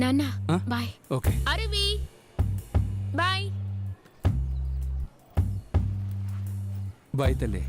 నాన్న ఆ? Bye. Okay. Aravi bye. Bye తల్లి.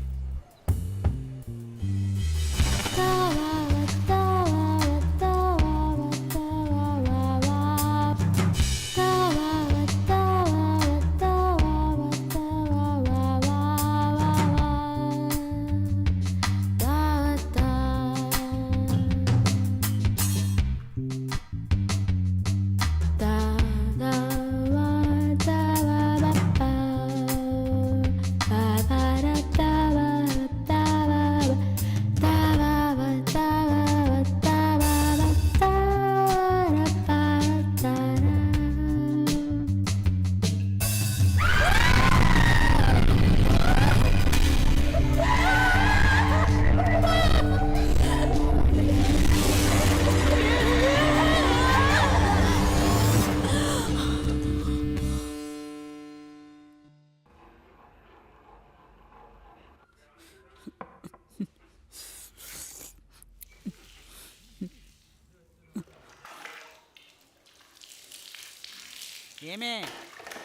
ఏమే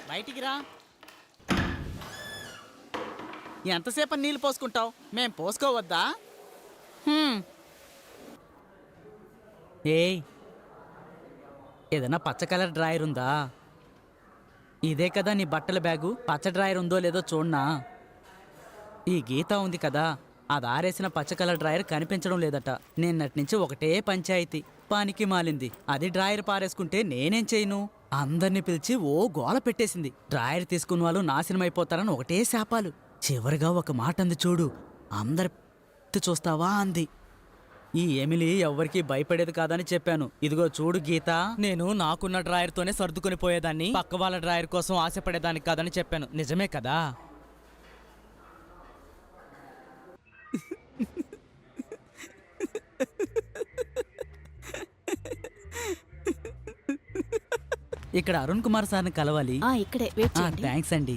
బయటికి రా. ఎంతసేపు నీళ్ళు పోసుకుంటావు? మేం పోసుకోవద్దా? ఏయ్, ఏదన్నా పచ్చ కలర్ డ్రాయర్ ఉందా? ఇదే కదా నీ బట్టల బ్యాగు. పచ్చ డ్రాయర్ ఉందో లేదో చూడనా. ఈ గీత ఉంది కదా, అది ఆరేసిన పచ్చ కలర్ డ్రాయర్ కనిపించడం లేదట. నిన్నటి నుంచి ఒకటే పంచాయతీ. పానికి మాలింది. అది డ్రాయర్ పారేసుకుంటే నేనేం చేయను? అందరినీ పిలిచి ఓ గోల పెట్టేసింది. డ్రాయర్ తీసుకున్న వాళ్ళు నాశనం అయిపోతారని ఒకటే శాపాలు. చివరిగా ఒక మాట అంది చూడు, అందరి చూస్తావా అంది. ఈ ఎమిలీ ఎవ్వరికీ భయపడేది కాదని చెప్పాను. ఇదిగో చూడు గీత, నేను నాకున్న డ్రాయర్తోనే సర్దుకొని పోయేదాన్ని, పక్క వాళ్ళ డ్రాయర్ కోసం ఆశపడేదానికి కాదని చెప్పాను. నిజమే కదా? ఇక్కడ అరుణ్ కుమార్ సార్ని కలవాలి. ఇక్కడే వెయిట్ చేయండి. థ్యాంక్స్ అండి.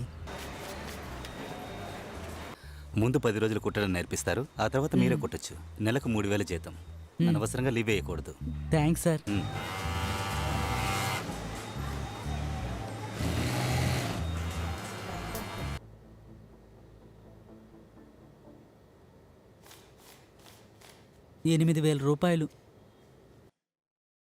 ముందు 10 రోజులు కుట్టడం నేర్పిస్తారు. ఆ తర్వాత మీరే కుట్టచ్చు. నెలకు 3000 జీతం. అనవసరంగా లీవ్ వేయకూడదు. Thanks sir. ₹8,000.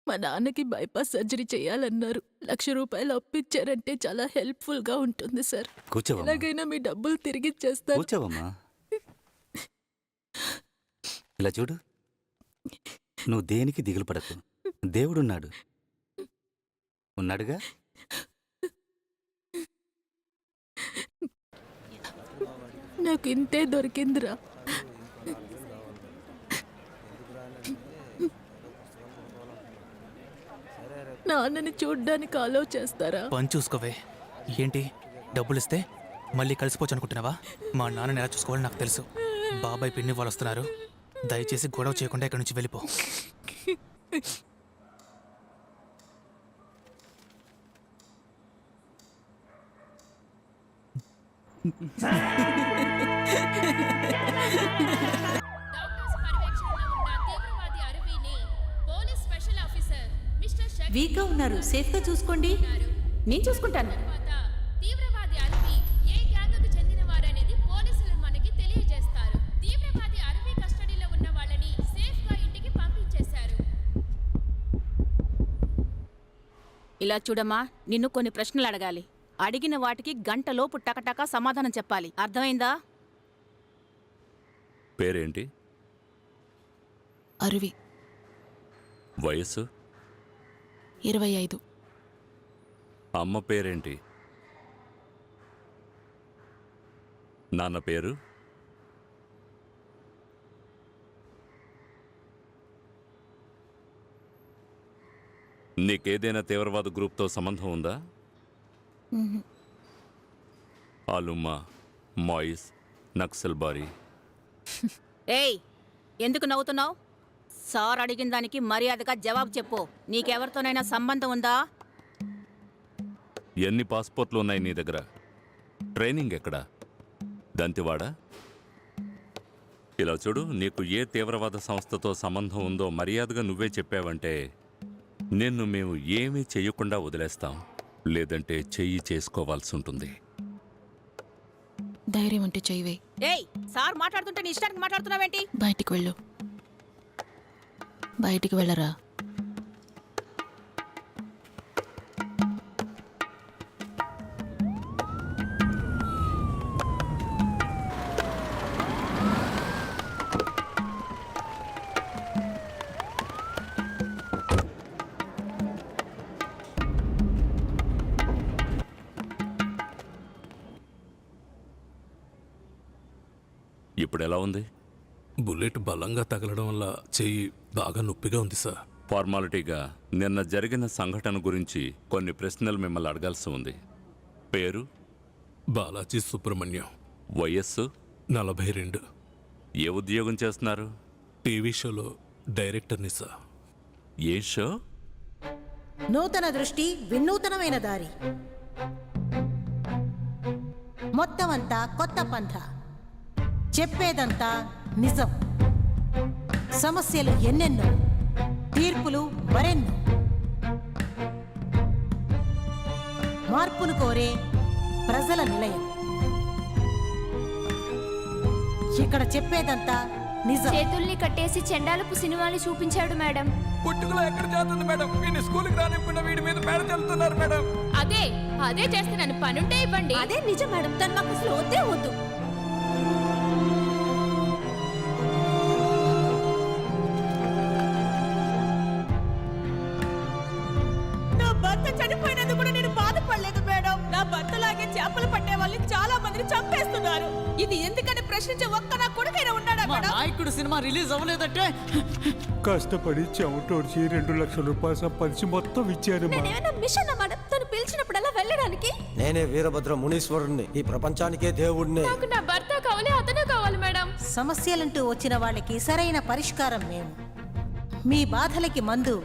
మా నాన్నకి బైపాస్ సర్జరీ చేయాలన్నారు. ₹1,00,000 అప్పిచ్చారంటే చాలా హెల్ప్ఫుల్ గా ఉంటుంది సార్. కూర్చోవమ్మా. ఎలాగైనా మీ డబ్బులు తిరిగి ఇచ్చేస్తారు. కూర్చోవమ్మా. ఇలా చూడు, నువ్వు దేనికి దిగులు పడకు. దేవుడున్నాడు. ఉన్నాడుగా. నాకు ఇంతే దొరికిందిరా. నాన్నని చూడ్డానికి అలో చేస్తారా? పని చూసుకోవే. ఏంటి డబ్బులిస్తే మళ్ళీ కలిసిపోవచ్చు అనుకుంటున్నావా? మా నాన్నని ఎలా చూసుకోవాలో నాకు తెలుసు. బాబాయ్ పిన్ని వాళ్ళు వస్తున్నారు. దయచేసి గొడవ చేయకుండా ఇక్కడి నుంచి వెళ్ళిపో. వీక్గా ఉన్నారు, సేఫ్గా చూసుకోండి. నేను చూసుకుంటాను. తీవ్రవాది అరవి ఏ గ్యాంగ్కు చెందినవారనేది పోలీసులు మనకి తెలియజేస్తారు. తీవ్రవాది అరవి కస్టడీలో ఉన్న వాళ్ళని సేఫ్గా ఇంటికి పంపించేశారు. ఇలా చూడమ్మా, నిన్ను కొన్ని ప్రశ్నలు అడగాలి. అడిగిన వాటికి గంటలోపు టకటకా సమాధానం చెప్పాలి. అర్థమైందా? పేరేంటి? అరవి. వయస్సు? 25. అమ్మ పేరేంటి? నాన్న పేరు? నీకేదైనా తీవ్రవాద గ్రూప్తో సంబంధం ఉందా? ఆలుమా, మాయిస్, నక్సల్బారీ. ఏయ్, ఎందుకు నవ్వుతున్నావు? సార్ అడిగిన దానికి మర్యాదగా జవాబు చెప్పు. నీకెవరితోనైనా సంబంధం ఉందా? ఎన్ని పాస్పోర్ట్లు ఉన్నాయి నీ దగ్గర? ట్రైనింగ్ ఎక్కడా? దంతివాడా? ఇలా చూడు, నీకు ఏ తీవ్రవాద సంస్థతో సంబంధం ఉందో మర్యాదగా నువ్వే చెప్పావంటే నిన్ను మేము ఏమీ చెయ్యకుండా వదిలేస్తాం, లేదంటే చెయ్యి చేసుకోవాల్సి ఉంటుంది. ధైర్యం అంటే చెయ్యవే. ఏయ్ సార్ మాట్లాడుతుంటే నీ ఇష్టానికి మాట్లాడుతున్నావేంటి? బయటికి వెళ్ళు. బయటికి వెళ్ళరా. ఇప్పుడు ఎలా ఉంది? బుల్లెట్ బలంగా తగలడం వల్ల చెయ్యి బాగా నొప్పిగా ఉంది సార్. ఫార్మాలిటీగా నిన్న జరిగిన సంఘటన గురించి కొన్ని ప్రశ్నలు మిమ్మల్ని అడగాల్సి ఉంది. పేరు? బాలాజీ సుబ్రహ్మణ్యం, వయస్సు? 42. ఏ ఉద్యోగం చేస్తున్నారు? టీవీ షోలో డైరెక్టర్ని సార్. ఏ షో? నూతన దృష్టి, వినూతనమైన దారి, మొత్తం అంతా కొత్త పంథ, చెప్పేదంతా నిజం, సమస్యలు ఎన్నెన్నో, తీర్పులు మరెన్నో, మార్పును కోరే ప్రజల నిలయం. ఇక్కడ చెప్పేదంతా నిజం. చేతుల్ని కట్టేసి చెండాలపు సినిమాలు చూపించాడు మేడం. పుట్టుకలో ఎక్కడ చేస్తుంది మేడం? వీడిని స్కూల్కి రానివ్వకుండా వీడి మీద పేడ చల్లుతున్నారు మేడం. అదే చేస్తున్నాను, పనుంటే ఇవ్వండి. అదే నిజం మేడం, తను మాకు అసలు వద్దే వద్దు. నా భర్త చనిపోయినందుకు కూడా నేను బాధపడలేదు మేడం. నా భర్తలాగే చేపలు పట్టే వాళ్ళని చాలా మందిని చంపేస్తున్నారు. ఇది ఎందుకని ప్రశ్నించే ఒక్క నా కొడుకైనా ఉన్నాడా మా మేడం? నాయకుడు సినిమా రిలీజ్ అవ్వలేదంటే కష్టపడి చెమటోడ్చి 2 లక్షల రూపాయలు సంపాదించి మొత్తం ఇచ్చాను. నేనేమైనా మిషన్ మేడం, తను పిలిచినప్పుడల్లా వెళ్ళడానికి? నేనే వీరభద్ర మునీశ్వరుణ్ణి, ఈ ప్రపంచానికే దేవుణ్ణి. నాకు నా భర్త కావాలి, అతనే కావాలి మేడం. సమస్యలంటూ వచ్చిన వాళ్ళకి సరైన పరిష్కారం మేము. మీ బాధలకి మందు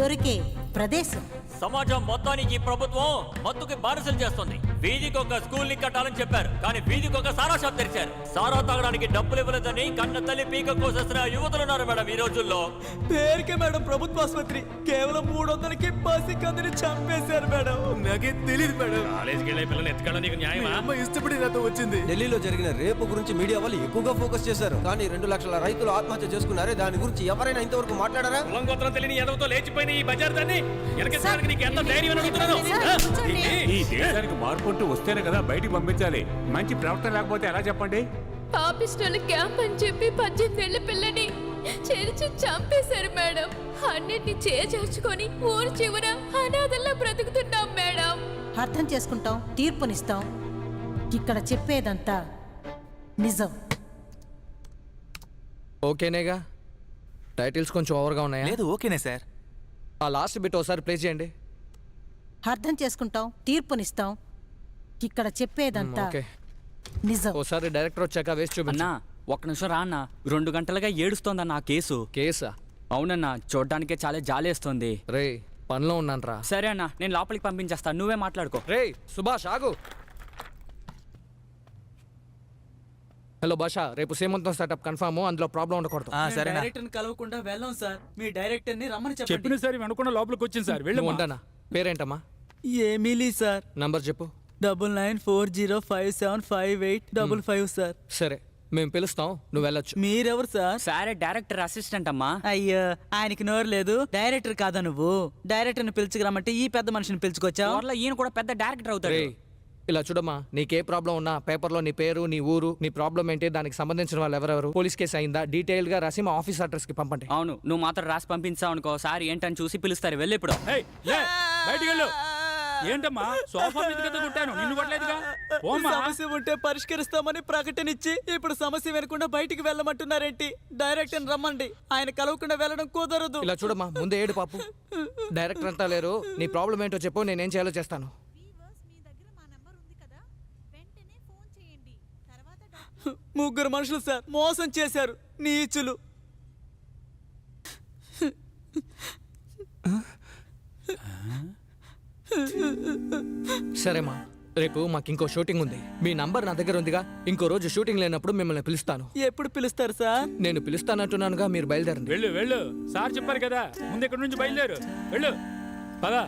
దొరికే ప్రదేశం. సమాజం మొత్తానికి ఈ ప్రభుత్వం మత్తుకి బానిసలు చేస్తుంది. వీధికి ఒక స్కూల్ ని కట్టాలని చెప్పారు, కానీ వీధికి ఒక సారా షాప్ తెరిచారు. సారా తాగడానికి డబ్బులు ఇవ్వలేదని కన్న తల్లి పీక కోసేసిన యువతులు ఉన్నారు మేడం ఈ రోజుల్లో. పేరుకే మేడం ప్రభుత్వ ఆసుపత్రి, కేవలం 300కి పసికందుని చంపేశారు మేడం. నాకేం తెలియదు మేడం. కాలేజీకి వెళ్ళే పిల్లలు ఎత్తుకెళ్ళడం నీకు న్యాయమా? అమ్మ ఇష్టపడి నాతో వచ్చింది. ఢిల్లీలో జరిగిన రేపు గురించి మీడియా వాళ్ళు ఎక్కువగా ఫోకస్ చేశారు, కానీ 2 లక్షల రైతులు ఆత్మహత్య చేసుకున్నారే, దాని గురించి ఎవరైనా ఇంతవరకు మాట్లాడారా? కులం గోత్రం తెలియని ఎదవతో లేచిపోయిన ఈ బజార్ దాన్ని వెనకెత్తడానికి నీకు ఎంత ధైర్యం అని అడుగుతున్నాను. ఈ దేశానికి మార్పు అంటూ వస్తేనే కదా బయటికి పంపించాలి. మంచి ప్రవర్తన లేకపోతే ఎలా చెప్పండి? పాపిస్టుల క్యాంప్ అని చెప్పి 18 ఏళ్ల పిల్లని చేర్చి చంపేశారు మేడం. అన్నిటిని చేజార్చుకొని ఊరు చివర అనాథల్లా బ్రతుకుతున్నాం మేడం. అర్థం చేసుకుంటాం, తీర్పునిస్తాం. ఇక్కడ చెప్పేదంతా నిజం. ఓకేనేగా? టైటిల్స్ కొంచెం ఓవర్గా ఉన్నాయా? లేదు, ఓకేనే సార్. ఆ లాస్ట్ బిట్ ఒకసారి ప్లే చేయండి. అర్థం చేసుకుంటాం, తీర్పునిస్తాం. ఇక్కడ చెప్పేదంతా ఓకే. నిజం. ఒకసారి డైరెక్టర్ వచ్చాక వేసి చూపించు. అన్నా ఒక్క నిమిషం రా అన్న. 2 గంటలుగా ఏడుస్తోందన్న ఆ కేసు. కేసా? అవునన్నా, చూడ్డానికే చాలా జాలేస్తుంది. రే పనిలో ఉన్నాను రా. సరే అన్న, నేను లోపలికి పంపించేస్తాను, నువ్వే మాట్లాడుకో. రే సుభాష్ ఆగు. హలో భాష, రేపు సేమంతం సెటప్ కన్ఫర్మ్, అందులో ప్రాబ్లం ఉండకూడదు. సరేనా? డైరెక్టర్ని కలవకుండా వెళ్ళాం సార్. మీ డైరెక్టర్ని రమ్మని చెప్పిన సరే వెనకుండా లోపలికి వచ్చింది సార్. వెళ్ళి ఉంటానా? పేరేంటమ్మా? ఏమీలీ సార్. నంబర్ చెప్పు. 9940575855 సార్. సరే మేము పిలుస్తాం, నువ్వు వెళ్ళొచ్చు. మీరెవరు సార్? సారే డైరెక్టర్ అసిస్టెంట్ అమ్మా. అయ్యో, ఆయనకి నోరు లేదు. డైరెక్టర్ కాదా నువ్వు? డైరెక్టర్ని పిలుచుకురమ్మంటే ఈ పెద్ద మనిషిని పిలుచుకొచ్చా. ఈయన కూడా పెద్ద డైరెక్టర్ అవుతాడు. రే ఇలా చూడమ్మా, నీకే ప్రాబ్లం ఉన్నా పేపర్లో నీ పేరు, నీ ఊరు, నీ ప్రాబ్లం ఏంటి, దానికి సంబంధించిన వాళ్ళు ఎవరెవరు, పోలీస్ కేసు అయిందా, డీటెయిల్ గా రాసి మా ఆఫీస్ అడ్రస్ కి పంపండి. అవును, నువ్వు మాత్రం రాసి పంపించావు అనుకో, సార్ ఏంటని చూసి పిలుస్తారు. వెళ్ళి ఇప్పుడు. బయటికి వెళ్ళు. ఏంటమ్మా సోఫా మీద కదా కొట్టాను, నిన్ను కొట్టలేదుగా. సమస్య ఉంటే పరిష్కరిస్తామని ప్రకటన ఇచ్చి ఇప్పుడు సమస్య వినకుండా బయటికి వెళ్ళమంటున్నారేంటి? డైరెక్టర్ రమ్మండి, ఆయన కలవకుండా వెళ్ళడం కుదరదు. ఇలా చూడమ్మా, ముందే ఏడు పాపు. డైరెక్టర్ అంతా లేరు, నీ ప్రాబ్లం ఏంటో చెప్పు, నేనేం చేయాలో చేస్తాను. ముగ్గురు మనుషులు సార్ మోసం చేశారు, నీచులు. సరేమ్మా, రేపు మాకు ఇంకో షూటింగ్ ఉంది. మీ నంబర్ నా దగ్గర ఉందిగా. ఇంకో రోజు షూటింగ్ లేనప్పుడు మిమ్మల్ని పిలుస్తాను. ఎప్పుడు పిలుస్తారు సార్? నేను పిలుస్తానంటున్నానుగా, మీరు బయలుదేరండి. వెళ్ళు వెళ్ళు, సార్ చెప్పారు కదా, ముందు ఇక్కడ నుంచి బయలుదేరు. వెళ్ళు పదా.